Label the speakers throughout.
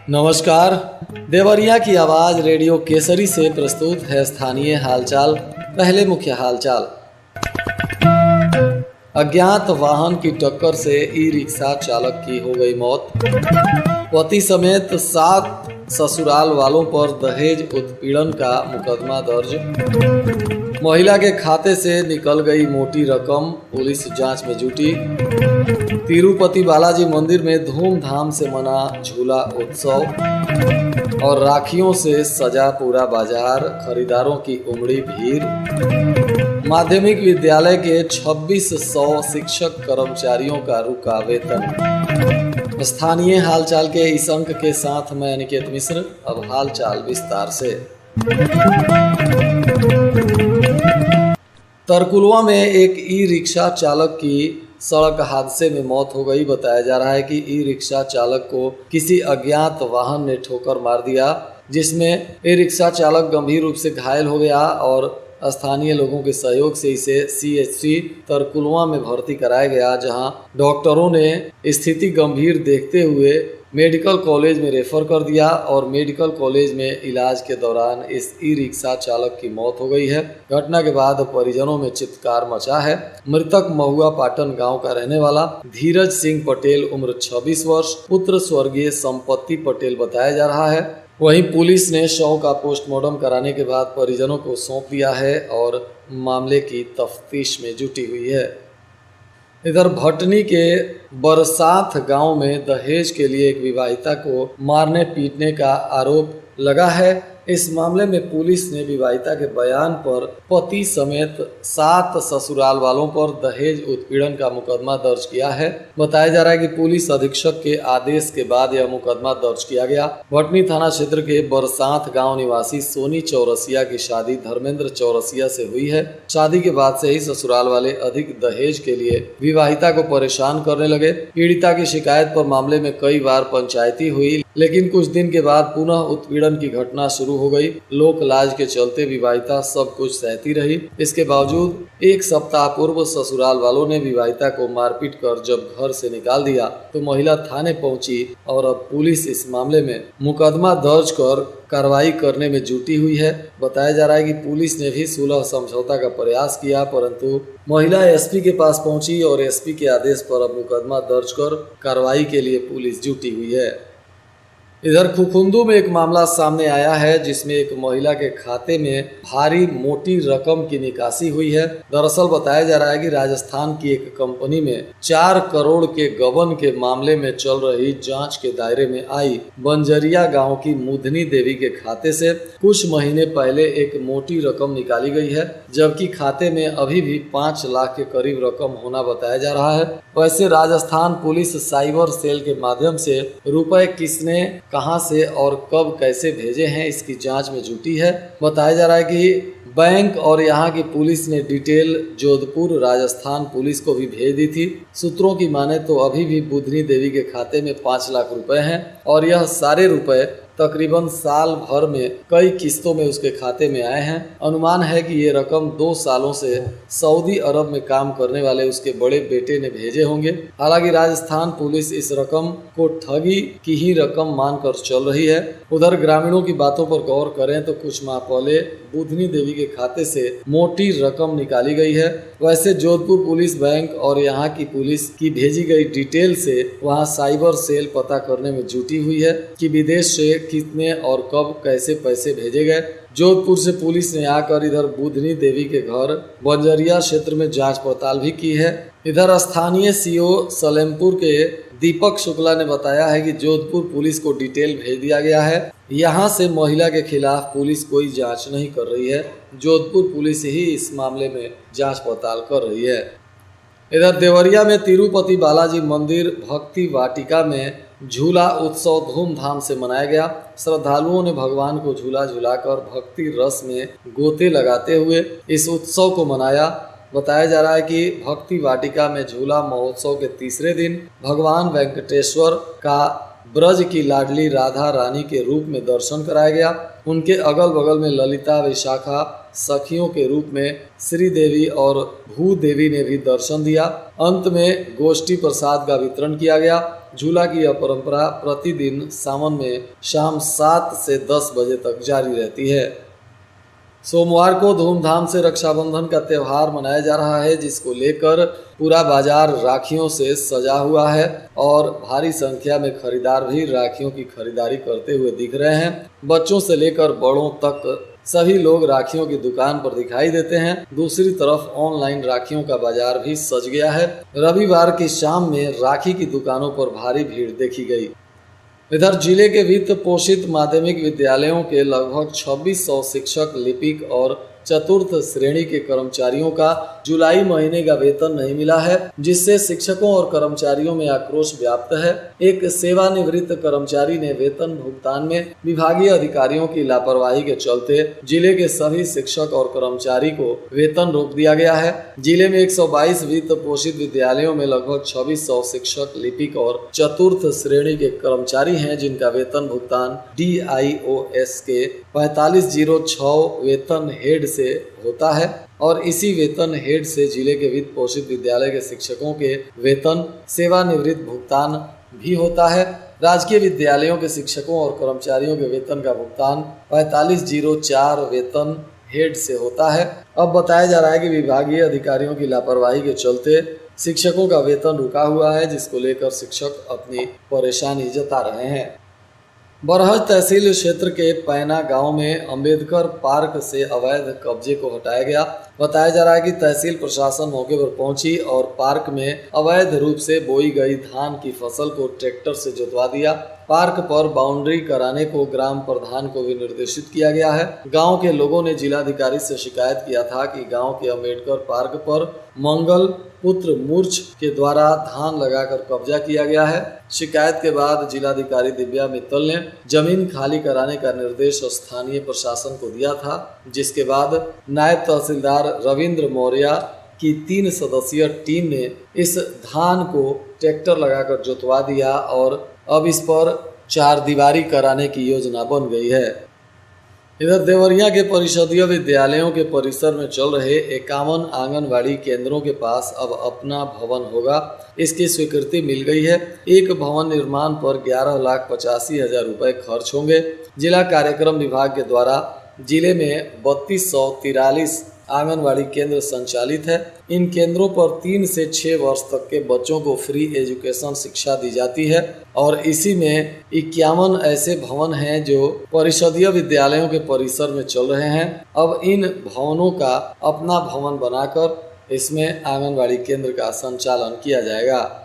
Speaker 1: नमस्कार। देवरिया की आवाज़ रेडियो केसरी से प्रस्तुत है स्थानीय हालचाल। पहले मुख्य हालचाल। अज्ञात वाहन की टक्कर से ई रिक्शा चालक की हो गई मौत। पति समेत 7 ससुराल वालों पर दहेज उत्पीड़न का मुकदमा दर्ज। महिला के खाते से निकल गई मोटी रकम, पुलिस जांच में जुटी। तिरुपति बालाजी मंदिर में धूमधाम से मना झूला उत्सव और राखियों से सजा पूरा बाजार, खरीदारों की उमड़ी भीड़। माध्यमिक विद्यालय के 2600 शिक्षक कर्मचारियों का रुका वेतन। स्थानीय हालचाल के इस अंक के साथ मैं अनिकेत मिश्र। अब हालचाल विस्तार से। तरकुलवा में एक ई रिक्शा चालक की सड़क हादसे में मौत हो गई। बताया जा रहा है कि ई रिक्शा चालक को किसी अज्ञात वाहन ने ठोकर मार दिया, जिसमें ई रिक्शा चालक गंभीर रूप से घायल हो गया और स्थानीय लोगों के सहयोग से इसे CHC तरकुलवा में भर्ती कराया गया, जहां डॉक्टरों ने स्थिति गंभीर देखते हुए मेडिकल कॉलेज में रेफर कर दिया और मेडिकल कॉलेज में इलाज के दौरान इस ई रिक्शा चालक की मौत हो गई है। घटना के बाद परिजनों में चित्कार मचा है। मृतक महुआ पाटन गांव का रहने वाला धीरज सिंह पटेल, उम्र 26 वर्ष, पुत्र स्वर्गीय संपत्ति पटेल बताया जा रहा है। वहीं पुलिस ने शव का पोस्टमार्टम कराने के बाद परिजनों को सौंप दिया है और मामले की तफ्तीश में जुटी हुई है। इधर भटनी के बरसात गांव में दहेज के लिए एक विवाहिता को मारने पीटने का आरोप लगा है। इस मामले में पुलिस ने विवाहिता के बयान पर पति समेत 7 ससुराल वालों पर दहेज उत्पीड़न का मुकदमा दर्ज किया है। बताया जा रहा है कि पुलिस अधीक्षक के आदेश के बाद यह मुकदमा दर्ज किया गया। भटनी थाना क्षेत्र के बरसात गांव निवासी सोनी चौरसिया की शादी धर्मेंद्र चौरसिया से हुई है। शादी के बाद से ही ससुराल वाले अधिक दहेज के लिए विवाहिता को परेशान करने लगे। पीड़िता की शिकायत पर मामले में कई बार पंचायती हुई, लेकिन कुछ दिन के बाद पुनः उत्पीड़न की घटना शुरू हो गई। लोक लाज के चलते विवाहिता सब कुछ सहती रही। इसके बावजूद एक सप्ताह पूर्व ससुराल वालों ने विवाहिता को मारपीट कर जब घर से निकाल दिया तो महिला थाने पहुंची और अब पुलिस इस मामले में मुकदमा दर्ज कर कार्रवाई करने में जुटी हुई है। बताया जा रहा है कि पुलिस ने भी सुलह समझौता का प्रयास किया, परंतु महिला SP के पास पहुंची और SP के आदेश पर अब मुकदमा दर्ज कर कार्रवाई के लिए पुलिस जुटी हुई है। इधर खुखुंदू में एक मामला सामने आया है, जिसमें एक महिला के खाते में भारी मोटी रकम की निकासी हुई है। दरअसल बताया जा रहा है कि राजस्थान की एक कंपनी में 4 करोड़ के गबन के मामले में चल रही जांच के दायरे में आई बंजरिया गांव की मुधनी देवी के खाते से कुछ महीने पहले एक मोटी रकम निकाली गई है, जबकि खाते में अभी भी 5 लाख के करीब रकम होना बताया जा रहा है। वैसे राजस्थान पुलिस साइबर सेल के माध्यम से रुपए किसने, कहां से और कब कैसे भेजे हैं, इसकी जांच में जुटी है। बताया जा रहा है कि बैंक और यहां की पुलिस ने डिटेल जोधपुर राजस्थान पुलिस को भी भेज दी थी। सूत्रों की माने तो अभी भी बुधनी देवी के खाते में 5 लाख रुपए हैं और यह सारे रुपए तकरीबन साल भर में कई किस्तों में उसके खाते में आए हैं। अनुमान है कि ये रकम 2 सालों से सऊदी अरब में काम करने वाले उसके बड़े बेटे ने भेजे होंगे। हालांकि राजस्थान पुलिस इस रकम को ठगी की ही रकम मानकर चल रही है। उधर ग्रामीणों की बातों पर गौर करें तो कुछ माह पहले बुधनी देवी के खाते से मोटी रकम निकाली गई है। वैसे जोधपुर पुलिस बैंक और यहाँ की पुलिस की भेजी गई डिटेल से वहाँ साइबर सेल पता करने में जुटी हुई है कि विदेश से कितने और कब कैसे पैसे भेजे गए। जोधपुर से पुलिस ने आकर इधर बुधनी देवी के घर बंजरिया क्षेत्र में जांच पड़ताल भी की है। इधर स्थानीय CO सलेमपुर के दीपक शुक्ला ने बताया है कि जोधपुर पुलिस को डिटेल भेज दिया गया है। यहां से महिला के खिलाफ पुलिस कोई जांच नहीं कर रही है। जोधपुर पुलिस ही इस मामले में जांच पड़ताल कर रही है। इधर देवरिया में तिरुपति बालाजी मंदिर भक्ति वाटिका में झूला उत्सव धूमधाम से मनाया गया। श्रद्धालुओं ने भगवान को झूला झूलाकर भक्ति रस में गोते लगाते हुए इस उत्सव को मनाया। बताया जा रहा है कि भक्ति वाटिका में झूला महोत्सव के तीसरे दिन भगवान वेंकटेश्वर का ब्रज की लाडली राधा रानी के रूप में दर्शन कराया गया। उनके अगल बगल में ललिता, विशाखा, सखियों के रूप में श्रीदेवी और भूदेवी ने भी दर्शन दिया। अंत में गोष्ठी प्रसाद का वितरण किया गया। झूला की यह परंपरा प्रतिदिन सावन में शाम 7 से 10 बजे तक जारी रहती है। सोमवार को धूमधाम से रक्षाबंधन का त्यौहार मनाया जा रहा है, जिसको लेकर पूरा बाजार राखियों से सजा हुआ है और भारी संख्या में खरीदार भी राखियों की खरीदारी करते हुए दिख रहे हैं। बच्चों से लेकर बड़ों तक सभी लोग राखियों की दुकान पर दिखाई देते हैं। दूसरी तरफ ऑनलाइन राखियों का बाजार भी सज गया है। रविवार की शाम में राखी की दुकानों पर भारी भीड़ देखी गई। इधर जिले के वित्त पोषित माध्यमिक विद्यालयों के लगभग 2600 शिक्षक, लिपिक और चतुर्थ श्रेणी के कर्मचारियों का जुलाई महीने का वेतन नहीं मिला है, जिससे शिक्षकों और कर्मचारियों में आक्रोश व्याप्त है। एक सेवानिवृत्त कर्मचारी ने वेतन भुगतान में विभागीय अधिकारियों की लापरवाही के चलते जिले के सभी शिक्षक और कर्मचारी को वेतन रोक दिया गया है। जिले में 122 वित्त पोषित विद्यालयों में लगभग 2600 शिक्षक, लिपिक और चतुर्थ श्रेणी के कर्मचारी हैं, जिनका वेतन भुगतान DIOS के 4506 वेतन हेड से होता है और इसी वेतन हेड से जिले के वित्त पोषित विद्यालय के शिक्षकों के वेतन सेवानिवृत्त भुगतान भी होता है। राजकीय विद्यालयों के शिक्षकों और कर्मचारियों के वेतन का भुगतान 4504 वेतन हेड से होता है। अब बताया जा रहा है कि विभागीय अधिकारियों की लापरवाही के चलते शिक्षकों का वेतन रुका हुआ है, जिसको लेकर शिक्षक अपनी परेशानी जता रहे हैं। बरहज तहसील क्षेत्र के पैना गांव में अंबेडकर पार्क से अवैध कब्जे को हटाया गया। बताया जा रहा है कि तहसील प्रशासन मौके पर पहुंची और पार्क में अवैध रूप से बोई गई धान की फसल को ट्रैक्टर से जुतवा दिया। पार्क पर बाउंड्री कराने को ग्राम प्रधान को भी निर्देशित किया गया है। गांव के लोगों ने जिलाधिकारी से शिकायत किया था कि गांव के अंबेडकर पार्क पर मंगल पुत्र मूर्छ के द्वारा धान लगाकर कब्जा किया गया है। शिकायत के बाद जिलाधिकारी दिव्या मित्तल ने जमीन खाली कराने का निर्देश स्थानीय प्रशासन को दिया था, जिसके बाद नायब तहसीलदार रविंद्र मौर्य की 3 सदस्यीय टीम ने इस धान को ट्रैक्टर लगाकर जुतवा दिया और अब इस पर 4 दीवारी कराने की योजना बन गई है। इधर देवरिया के परिषदीय विद्यालयों के परिसर में चल रहे 51 आंगनवाड़ी केंद्रों के पास अब अपना भवन होगा। इसकी स्वीकृति मिल गई है। एक भवन निर्माण पर 11,85,000 रुपये खर्च होंगे। जिला कार्यक्रम विभाग के द्वारा जिले में 3243 आंगनवाड़ी केंद्र संचालित है। इन केंद्रों पर 3 से 6 वर्ष तक के बच्चों को फ्री एजुकेशन शिक्षा दी जाती है और इसी में 51 ऐसे भवन हैं जो परिषदीय विद्यालयों के परिसर में चल रहे हैं। अब इन भवनों का अपना भवन बनाकर इसमें आंगनवाड़ी केंद्र का संचालन किया जाएगा।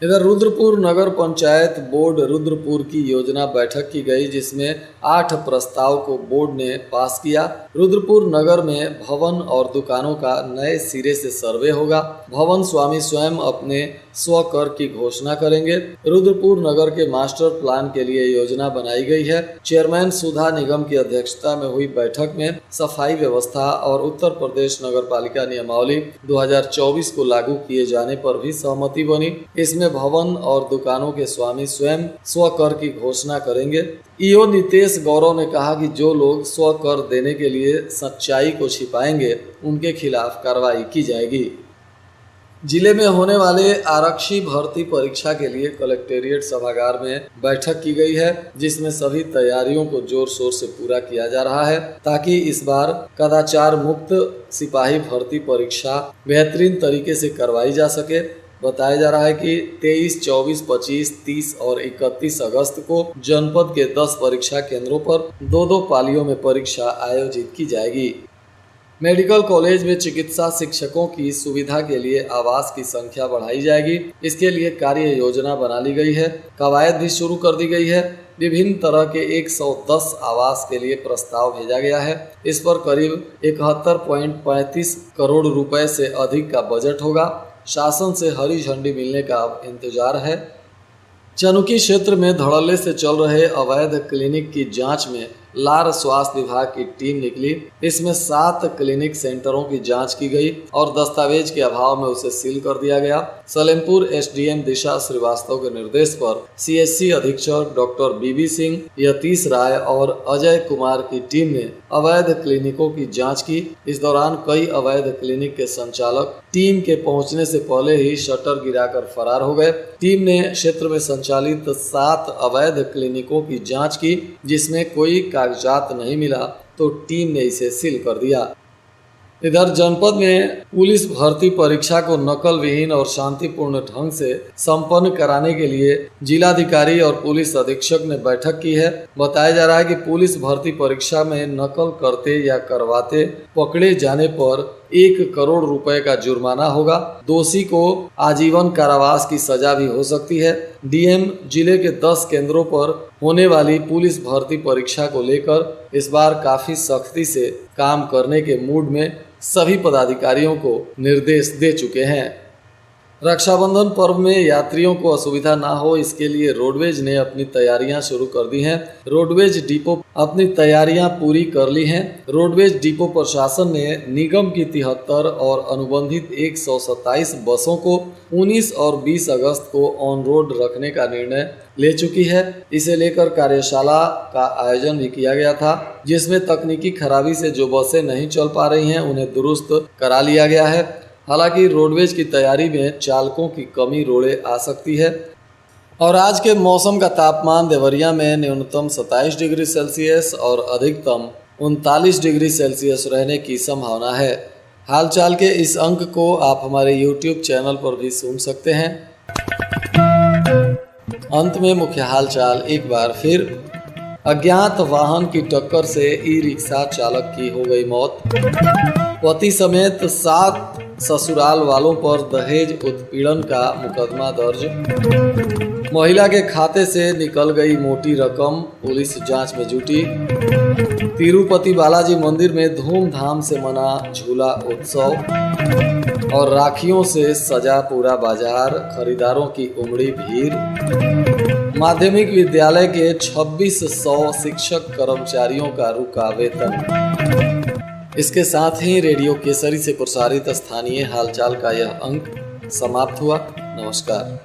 Speaker 1: इधर रुद्रपुर नगर पंचायत बोर्ड रुद्रपुर की योजना बैठक की गई, जिसमें 8 प्रस्ताव को बोर्ड ने पास किया। रुद्रपुर नगर में भवन और दुकानों का नए सिरे से सर्वे होगा। भवन स्वामी स्वयं अपने स्वकर की घोषणा करेंगे। रुद्रपुर नगर के मास्टर प्लान के लिए योजना बनाई गई है। चेयरमैन सुधा निगम की अध्यक्षता में हुई बैठक में सफाई व्यवस्था और उत्तर प्रदेश नगर पालिका नियमावली 2024 को लागू किए जाने पर भी सहमति बनी। इसमें भवन और दुकानों के स्वामी स्वयं स्वकर की घोषणा करेंगे। ईओ नितेश गौरव ने कहा कि जो लोग स्वकर देने के लिए सच्चाई को छिपाएंगे उनके खिलाफ कार्रवाई की जाएगी। जिले में होने वाले आरक्षी भर्ती परीक्षा के लिए कलेक्टेरिएट सभागार में बैठक की गई है, जिसमें सभी तैयारियों को जोर शोर से पूरा किया जा रहा है ताकि इस बार कदाचार मुक्त सिपाही भर्ती परीक्षा बेहतरीन तरीके से करवाई जा सके। बताया जा रहा है कि 23, 24, 25, 30 और 31 अगस्त को जनपद के 10 परीक्षा केंद्रों पर 2-2 पालियों में परीक्षा आयोजित की जाएगी। मेडिकल कॉलेज में चिकित्सा शिक्षकों की सुविधा के लिए आवास की संख्या बढ़ाई जाएगी। इसके लिए कार्य योजना बना ली गई है। कवायद भी शुरू कर दी गई है। विभिन्न तरह के 110 आवास के लिए प्रस्ताव भेजा गया है। इस पर करीब 71.35 करोड़ रुपए से अधिक का बजट होगा। शासन से हरी झंडी मिलने का अब इंतजार है। चनुकी क्षेत्र में धड़ल्ले से चल रहे अवैध क्लिनिक की जांच में लार स्वास्थ्य विभाग की टीम निकली। इसमें 7 क्लिनिक सेंटरों की जांच की गई और दस्तावेज के अभाव में उसे सील कर दिया गया। सलेमपुर एसडीएम दिशा श्रीवास्तव के निर्देश पर सीएचसी अधीक्षक डॉक्टर बीबी सिंह, यतीश राय और अजय कुमार की टीम ने अवैध क्लिनिकों की जांच की। इस दौरान कई अवैध क्लिनिक के संचालक टीम के पहुंचने से पहले ही शटर गिराकर फरार हो गए। टीम ने क्षेत्र में संचालित 7 अवैध क्लिनिकों की जांच की, जिसमें कोई कागजात नहीं मिला तो टीम ने इसे सील कर दिया। इधर जनपद में पुलिस भर्ती परीक्षा को नकल विहीन और शांतिपूर्ण ढंग से संपन्न कराने के लिए जिलाधिकारी और पुलिस अधीक्षक ने बैठक की है। बताया जा रहा है कि पुलिस भर्ती परीक्षा में नकल करते या करवाते पकड़े जाने पर 1 करोड़ रुपए का जुर्माना होगा। दोषी को आजीवन कारावास की सजा भी हो सकती है। डीएम जिले के 10 केंद्रों पर होने वाली पुलिस भर्ती परीक्षा को लेकर इस बार काफी सख्ती से काम करने के मूड में सभी पदाधिकारियों को निर्देश दे चुके हैं। रक्षाबंधन पर्व में यात्रियों को असुविधा ना हो, इसके लिए रोडवेज ने अपनी तैयारियां शुरू कर दी हैं। रोडवेज डिपो अपनी तैयारियां पूरी कर ली हैं। रोडवेज डिपो प्रशासन ने निगम की 73 और अनुबंधित 127 बसों को 19 और 20 अगस्त को ऑन रोड रखने का निर्णय ले चुकी है। इसे लेकर कार्यशाला का आयोजन भी किया गया था, जिसमें तकनीकी खराबी से जो बसें नहीं चल पा रही हैं उन्हें दुरुस्त करा लिया गया है। हालांकि रोडवेज की तैयारी में चालकों की कमी रोड़े आ सकती है। और आज के मौसम का तापमान देवरिया में न्यूनतम 27 डिग्री सेल्सियस और अधिकतम 39 डिग्री सेल्सियस रहने की संभावना है। हालचाल के इस अंक को आप हमारे YouTube चैनल पर भी सुन सकते हैं। अंत में मुख्य हालचाल एक बार फिर। अज्ञात वाहन की टक्कर से ई रिक्शा चालक की हो गई मौत। पति समेत 7 ससुराल वालों पर दहेज उत्पीड़न का मुकदमा दर्ज। महिला के खाते से निकल गई मोटी रकम, पुलिस जांच में जुटी। तिरुपति बालाजी मंदिर में धूमधाम से मना झूला उत्सव। और राखियों से सजा पूरा बाजार, खरीदारों की उमड़ी भीड़। माध्यमिक विद्यालय के 2600 शिक्षक कर्मचारियों का रुका वेतन। इसके साथ ही रेडियो केसरी से प्रसारित स्थानीय हालचाल का यह अंक समाप्त हुआ। नमस्कार।